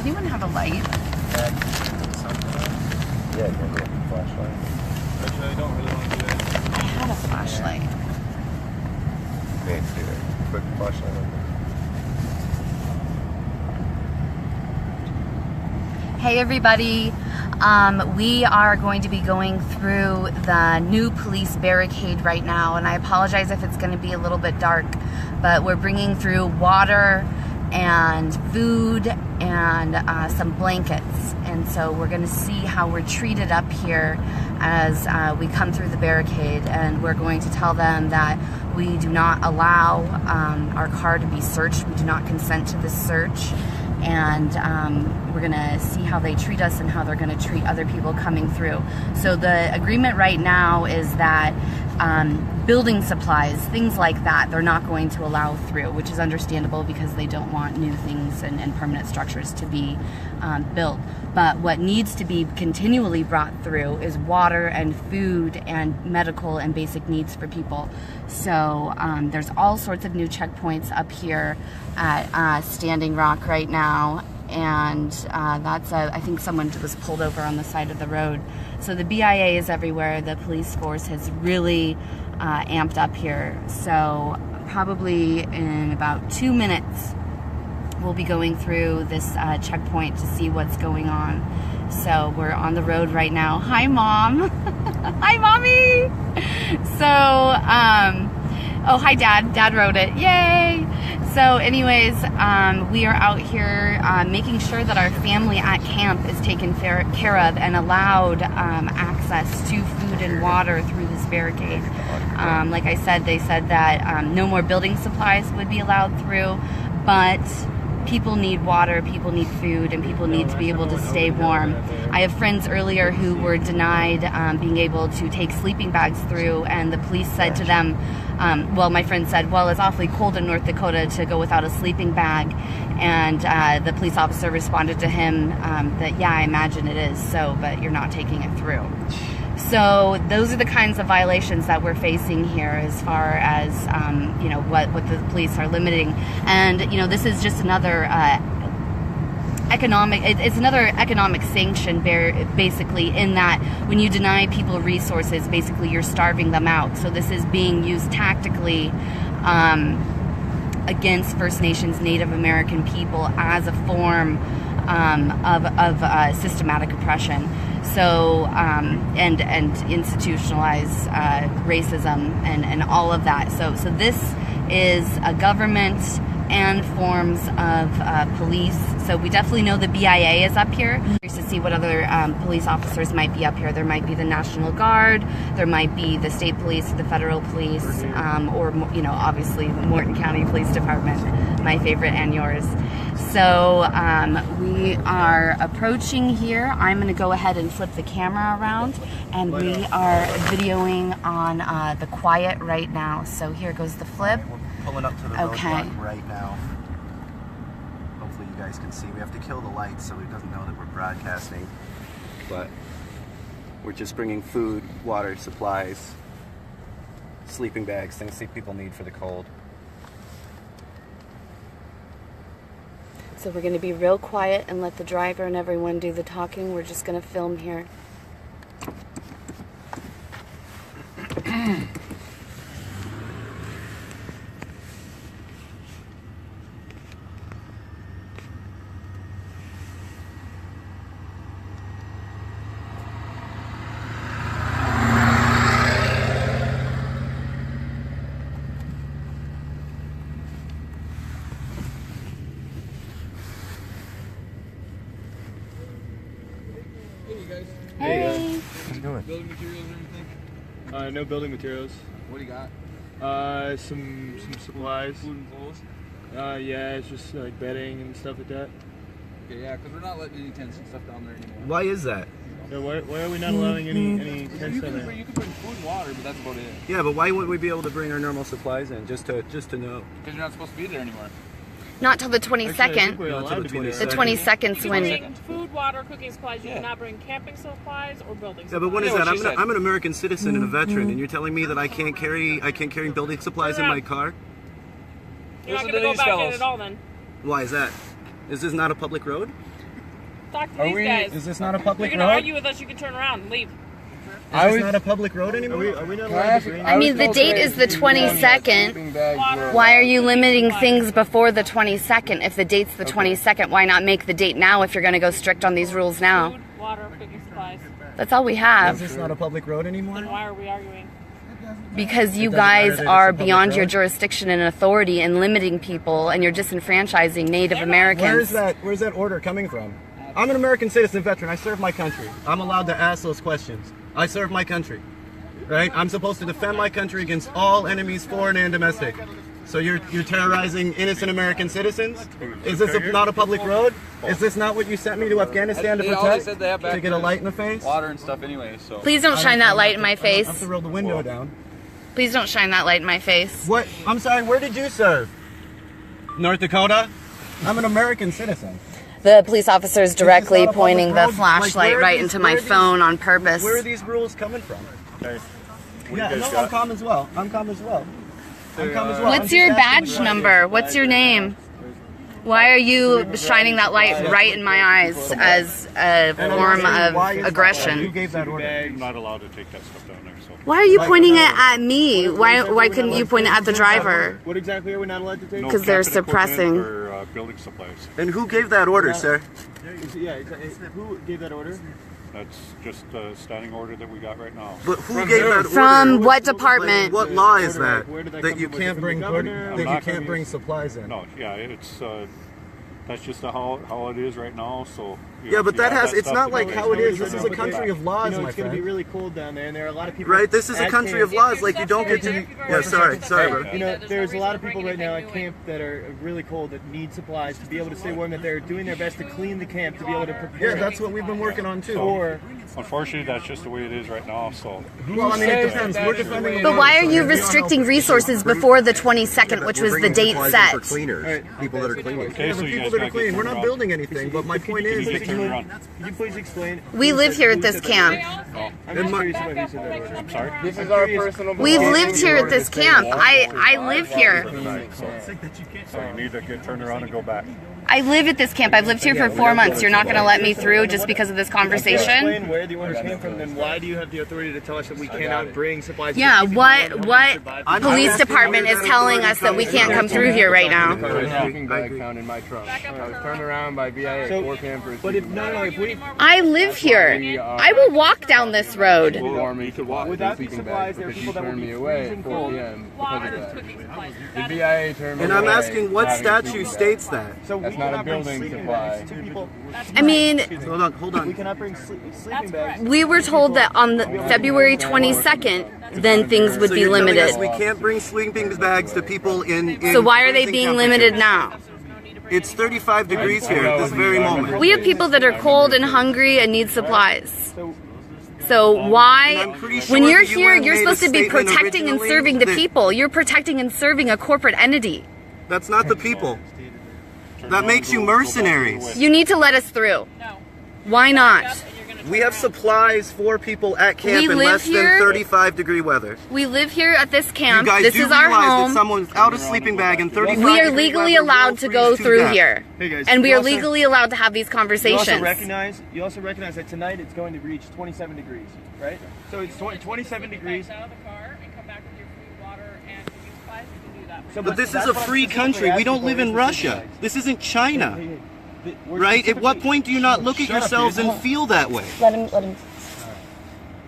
anyone have a light? Yeah, can I get a flashlight? Actually, I don't really want to do that. I had a flashlight. Wait, do a quick flashlight. Hey everybody, we are going to be going through the new police barricade right now, and I apologize if it's going to be a little bit dark, but we're bringing through water and food and some blankets, and so we're going to see how we're treated up here as we come through the barricade, and we're going to tell them that we do not allow our car to be searched. We do not consent to this search. And we're gonna see how they treat us and how they're gonna treat other people coming through. So the agreement right now is that building supplies, things like that, they're not going to allow through, which is understandable because they don't want new things and permanent structures to be built. But what needs to be continually brought through is water and food and medical and basic needs for people. So there's all sorts of new checkpoints up here at Standing Rock right now, and that's I think someone was pulled over on the side of the road. So the BIA is everywhere. The police force has really amped up here. So probably in about 2 minutes we'll be going through this checkpoint to see what's going on. So we're on the road right now. Hi, Mom. Hi, Mommy. So, oh, hi, Dad. Dad wrote it. Yay. So anyways, we are out here making sure that our family at camp is taken care of and allowed access to food and water through this barricade. Like I said, they said that no more building supplies would be allowed through, but people need water, people need food, and people need to be able to stay warm. I have friends earlier who were denied being able to take sleeping bags through, and the police said to them, well, my friend said, well, it's awfully cold in North Dakota to go without a sleeping bag, and the police officer responded to him that, yeah, I imagine it is, so, but you're not taking it through. So those are the kinds of violations that we're facing here as far as, you know, what the police are limiting. And, you know, this is just another it's another economic sanction basically, in that when you deny people resources, basically you're starving them out. So this is being used tactically against First Nations, Native American people as a form of systematic oppression. So, and institutionalized racism and all of that. So this is a government and forms of police. So we definitely know the BIA is up here. To see what other police officers might be up here. There might be the National Guard, there might be the state police, the federal police, or, you know, obviously the Morton County Police Department, my favorite and yours. So we are approaching here. I'm going to go ahead and flip the camera around, and we are videoing on the quiet right now. So here goes the flip. We're pulling up to the roadblock right now. Hopefully you guys can see. We have to kill the lights so it doesn't know that we're broadcasting. But we're just bringing food, water, supplies, sleeping bags, things that people need for the cold. So we're going to be real quiet and let the driver and everyone do the talking. We're just going to film here. Hey. What are you doing? Building materials or anything? No building materials. What do you got? Some supplies. Food and clothes? Yeah, it's just like bedding and stuff like that. Okay, yeah, because we're not letting any tents and stuff down there anymore. Why is that? Yeah, why are we not allowing any tents down there? You can bring food and water, but that's about it. Yeah, but why wouldn't we be able to bring our normal supplies in, just to know? Because you're not supposed to be there anymore. Not till the 22nd. Actually, I think we're allowed to be there. The 22nd's You when... can bring food, water, cooking supplies. You cannot bring camping supplies or building supplies. Yeah, but what is Yeah, that? what she said. I'm an American citizen and a veteran, and you're telling me that I can't carry building supplies in my car? You're not Listen going to to go these back fellas. in at all then. Why is that? Is this not a public road? talk to these guys. Is this not a If public you're gonna road? argue with us, you can turn around and leave. Is this not a public road anymore? Are we not allowed to I mean, the date is the 22nd. Why are you limiting things before the 22nd? If the date's the 22nd, why not make the date now if you're going to go strict on these rules now? Food, water, cooking supplies. That's all we Is have. this not a public road anymore? Then why are we arguing? Because you It doesn't matter guys that it's are a public beyond your road? jurisdiction and authority and limiting people, and you're disenfranchising Native Americans. Where's that order coming from? I'm an American citizen veteran. I serve my country. I'm allowed to ask those questions. I serve my country. Right? I'm supposed to defend my country against all enemies, foreign and domestic. So you're terrorizing innocent American citizens? Is this not a public road? Is this not what you sent me to Afghanistan to They protect? said they have back To get a light in the face? water and stuff anyway, so. Please don't shine that light in my I have face. to roll the window down. Please don't shine that light in my face. What? I'm sorry, where did you serve? North Dakota? I'm an American citizen. The police officer is directly not a public pointing the road? Like, flashlight where are right these- into where my are these- phone on purpose. Where are these rules coming from? Okay. Yeah, no, I'm calm as well. I'm calm as well. I'm calm as well. What's your badge number? What's your name? Why are you shining that light right in my eyes as a form of Who aggression? gave that order? I'm not allowed to take that stuff down there, so. Why are you pointing it at me? Why couldn't you point it at the driver? What exactly are we not allowed to take? No 'Cause they're camping equipment suppressing. Or building supplies. And who gave that order, sir? Who gave that order? That's just a standing order that we got right now. But who gave that order? From what Like, department? what law is that? Where did that That come you from? can't Was it bring from the governor? that you not can't gonna bring use- supplies in. No, yeah, it's that's just how it is right now. So. Yeah, but that has. It's stuff not to like go how it with. is. This is a country of laws, You know, my it's going to be friend. really cold down there, and there are a lot of people. Right? This is a at country camp. of laws. Like you don't get to. Yeah, sorry, bro. You know, there's a lot of people right now at camp that are really cold that need supplies to be able to stay warm. That they're doing their best to clean the camp to be able to prepare. Yeah, that's what we've been working on too. for. Unfortunately, that's just the way it is right now. So. Well, I mean, it depends. We're defending. But why are you restricting resources before the 22nd, which was the date set? Cleaners, people that are cleaning. Okay, Yeah, so but you people guys that are gotta clean. get We're turned not around. building anything. But my point is, Get turned around. Could you please explain? We live here at this camp. I'm just curious about who said that word. I'm sorry. This is our personal. We've lived here at this camp. I live here. So you need to get turned around and go back. I live at this camp. I've lived here for 4 months. You're not going to let me through just because of this conversation? Explain where the orders came from, then why do you have the authority to tell us that we cannot bring supplies? to Yeah, people what that what police department is telling us that we can't come through here right now? Sleeping bag found in my truck. I was turned around by BIA So- 4 campers. But if if we I live here. I will walk down this road. For me to walk Without the these sleeping supplies, bag there are because people you that will turned be me away freezing at 4 cold. p.m. Water, because of that. cooking supplies. The BIA turned me and I'm away asking what having statute sleeping states bags. that. So we That's not a cannot bring building sleeping supply. bags to people. I mean, Hold We on. cannot bring sleeping bags. we were told that on the February 22nd, then things would So be you're telling us limited. we can't bring sleeping bags to people in So why are they freezing being temperatures. limited now? It's 35 degrees here at this very moment. We have people that are cold and hungry and need supplies. So why, I'm pretty when sure you're the here, UN you're made a supposed to be statement protecting and originally serving the that- people. You're protecting and serving a corporate entity. That's not the people. That makes you mercenaries. You need to let us through. No. Why not? And you're gonna We have supplies for people at camp We in live less here. than 35-degree weather. We live here at this camp. You guys This do is our realize that home. someone without a sleeping bag in 35 We are degree legally weather allowed will to go freeze to through death. here. Hey guys, And we you are also- legally allowed to have these You conversations. you also recognize that tonight it's going to reach 27 degrees, right? So it's 27 degrees. out of the car and come back with your food, water, and cooking supplies. You can do that. So But this is that's a what I'm free specifically country. We asking don't for live is in the Russia. sleeping bags. This isn't China, Hey, we're right? At what specifically- point do you not look at Shut up, yourselves dude. and feel that way? Let him.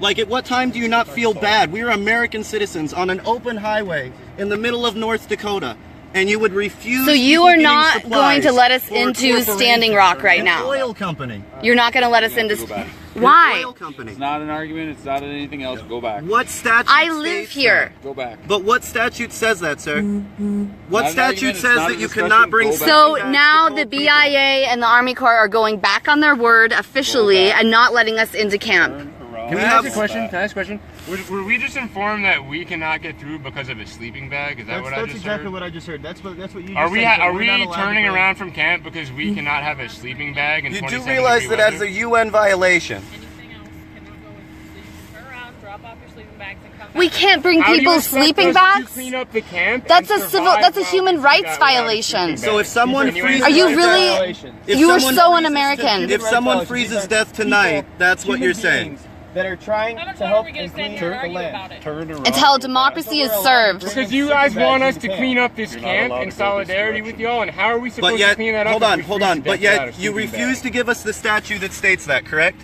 Like, at what time do you not feel bad? We are American citizens on an open highway in the middle of North Dakota, and you would refuse. So you people are getting not supplies going to let us for a into corporation, Standing Rock right an now. oil company. You're not going to let us into. An Why? oil company. It's not an argument. It's not anything else. Go back. What statute? I live states here. Go back. that? But what statute says that, sir? What Not an statute argument, it's says not that a you discussion. cannot bring? Go back. So sleeping bags now to the cold people? BIA and the Army Corps are going back on their word officially and not letting us into camp. Can we Can I have ask a question? Can I ask a question? Were we just informed that we cannot get through because of a sleeping bag? Is that what I That's just exactly heard? what I just heard. That's what you just Are we said. So are we're we not allowed to turning bring- around from camp because we cannot have a sleeping bag in You do 27 realize degree that as weather? a UN violation. Anything else? Can you go with? So you can turn around, drop off your sleeping bags and come We back. can't bring How do you people's expect sleeping us to bags. clean up the camp That's and a civil. survive That's a while human we do rights that without a violation. sleeping So bag? if someone These are freezes, Are you human rights really? violations. if You are someone so freezes un-American. if someone freezes death tonight, that's what you're saying. That are trying How much to longer are help we going and to stand clean here and the argue land. about it? Turn around. Until democracy is served. Because you guys want us to Sleeping clean bags up this You're not camp allowed in to go this solidarity with direction. y'all, and how are we supposed But yet, to clean that up? hold if on, we hold freeze on. to But death without a yet, you sleeping refuse bag? to give us the statue that states that, correct?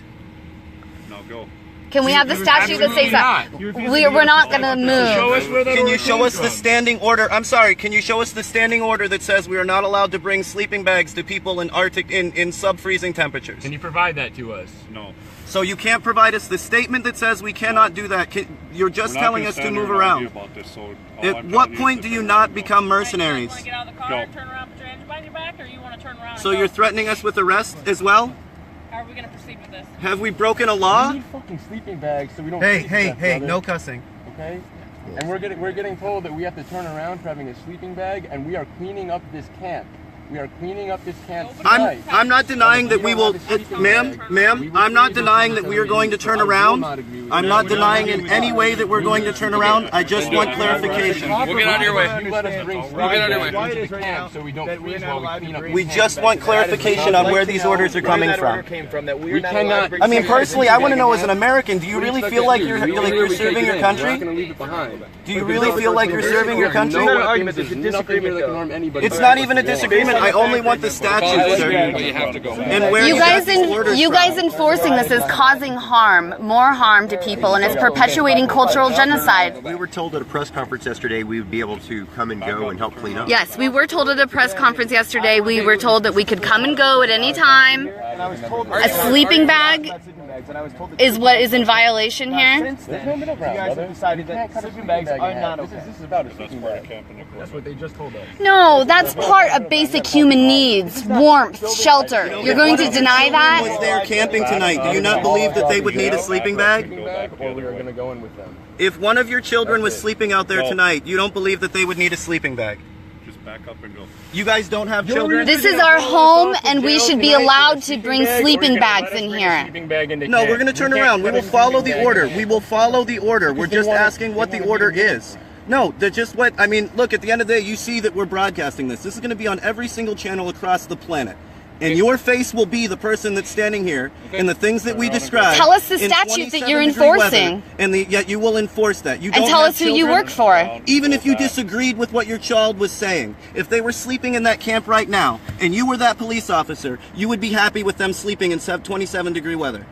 No, go. Can we have the statue that says that? We're not gonna Show move. us where that Can you order show came us the from. standing order? I'm sorry. Can you show us the standing order that says we are not allowed to bring sleeping bags to people in Arctic in sub-freezing temperatures? Can you provide that to us? No. So you can't provide us the statement that says we cannot do that. You're just We're not telling gonna us to stand move here and argue around. about this, so all At I'm what telling you point is do to you turn not around and go. become You mercenaries? want to get out of the car, No. turn around, put your hands behind your back, or you want to turn around? So and you're go? threatening us with arrest as well? How are we going to proceed with this? Have we broken a law? We need fucking sleeping bags so we don't. Hey, freeze to hey, death, hey! brother. No cussing. Okay. And we're getting told that we have to turn around for having a sleeping bag, and we are cleaning up this camp. We are cleaning up this camp tonight. I'm not denying that we will, ma'am, I'm not denying that we are going to turn around. I'm not denying in any way that we're going to turn around. I just want clarification. We'll get out of your way. You let us bring We'll get out of your way. sleeping bags into the camp so we don't freeze while we clean up. We just want clarification on where these orders are coming from. We cannot. I mean, personally, I want to know as an American, do you really feel like you're serving your We're not country? going to leave it behind. Do you really feel like you're serving your country? No argument. There's nothing here that can harm anybody. It's not even a disagreement. I only want the statute, sir. But you have to go. And where You got guys, these orders you from. guys enforcing this is causing harm, more harm to people, and it's perpetuating cultural genocide. We were told at a press conference yesterday we would be able to come and go and help clean up. Yes, we were told at a press conference yesterday. We were told that we could come and go at any time. A sleeping bag is what is in violation here. Since then, you guys have decided that sleeping bags are not okay. This is about a That's sleeping part of bag. camping equipment. That's what they just told us. No, that's part of basic human needs. Warmth, shelter. You're going to deny Was that? there camping tonight? Do you not believe that they would need a sleeping bag? Or we are going to go in with them. If one of your children was sleeping out there tonight, you don't believe that they would need a sleeping bag? Just back up and go. You guys don't have children? This is our home, and we should be allowed to bring sleeping bags in here. No, we're going to turn around. We will follow the order. We will follow the order. We're just asking what the order is. No, they're just what, I mean, look, at the end of the day, you see that we're broadcasting this. This is going to be on every single channel across the planet. And your face will be the person that's standing here and the things that we describe. Tell us the in statute that 27 you're degree weather, enforcing. and yet you will enforce that. You And don't tell have us who you children. work for. Even if you disagreed with what your child was saying, if they were sleeping in that camp right now, and you were that police officer, you would be happy with them sleeping in 27 degree weather.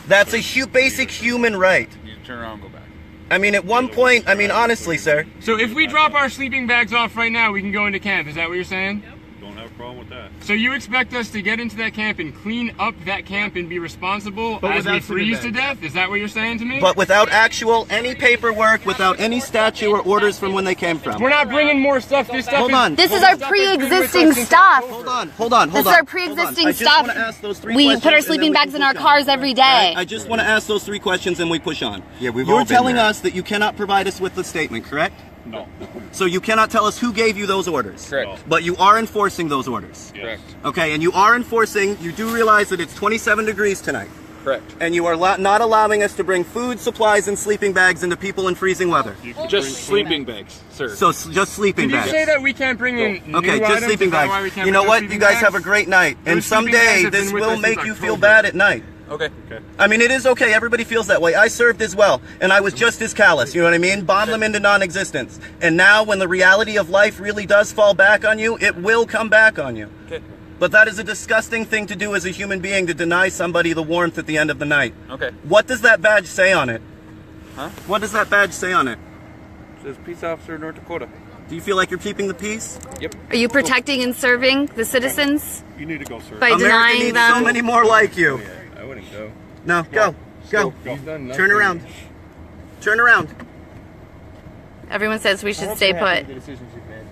That's a basic human right. You turn around and go back. I mean, at one point, I mean, honestly, sir. So if we drop our sleeping bags off right now, we can go into camp. Is that what you're saying? Don't have a problem with that. So you expect us to get into that camp and clean up that camp and be responsible But as we without sleeping freeze to bags. death? Is that what you're saying to me? But without any paperwork, without any statute or orders from when they came from. We're not bringing more stuff. This stuff Hold on. This is our pre-existing stuff. Hold on. This is our pre-existing I just stuff. want to ask those three We questions put our and then sleeping we bags can in our push cars on. every day. I just want to ask those three questions and we push on. Yeah, we've You're all been telling there. us that you cannot provide us with the statement, correct? No. So you cannot tell us who gave you those orders. Correct. But you are enforcing those orders. Yes. Okay, and you are enforcing, you do realize that it's 27 degrees tonight. Correct. And you are not allowing us to bring food, supplies, and sleeping bags into people in freezing weather. Just sleeping bags, sir. So just sleeping Did you bags. say that we can't bring in new Okay, items? just sleeping Is that why we bags. can't You know bring what? sleeping You guys bags? have a great night. And Those sleeping bags someday have been this with will us make since you feel October. bad at night. Okay. I mean, it is okay. Everybody feels that way. I served as well, and I was just as callous. You know what I mean? Bomb them into non-existence. And now, when the reality of life really does fall back on you, it will come back on you. Okay. But that is a disgusting thing to do as a human being, to deny somebody the warmth at the end of the night. Okay. What does that badge say on it? Huh? What does that badge say on it? It says Peace Officer, North Dakota. Do you feel like you're keeping the peace? Yep. Are you protecting and serving the citizens You need to go, sir. by America denying needs them? so many more like you. I wouldn't go. No, go. Go. He's done nothing. Turn around. Turn around. Everyone says we should stay put. The decisions you've made.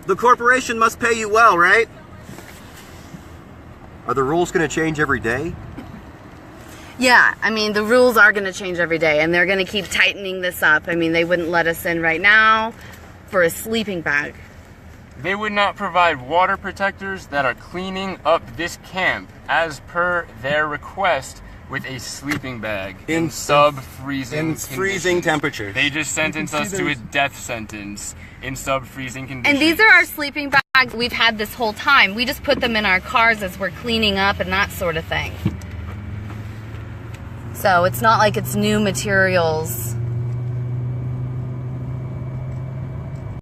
The corporation must pay you well, right? Are the rules going to change every day? Yeah, I mean, the rules are going to change every day, and they're going to keep tightening this up. I mean, they wouldn't let us in right now for a sleeping bag. They would not provide water protectors that are cleaning up this camp as per their request with a sleeping bag In- in sub-freezing In freezing conditions. temperatures. They just sentenced us to a death sentence in sub-freezing conditions. And these are our sleeping bags we've had this whole time. We just put them in our cars as we're cleaning up and that sort of thing. So it's not like it's new materials.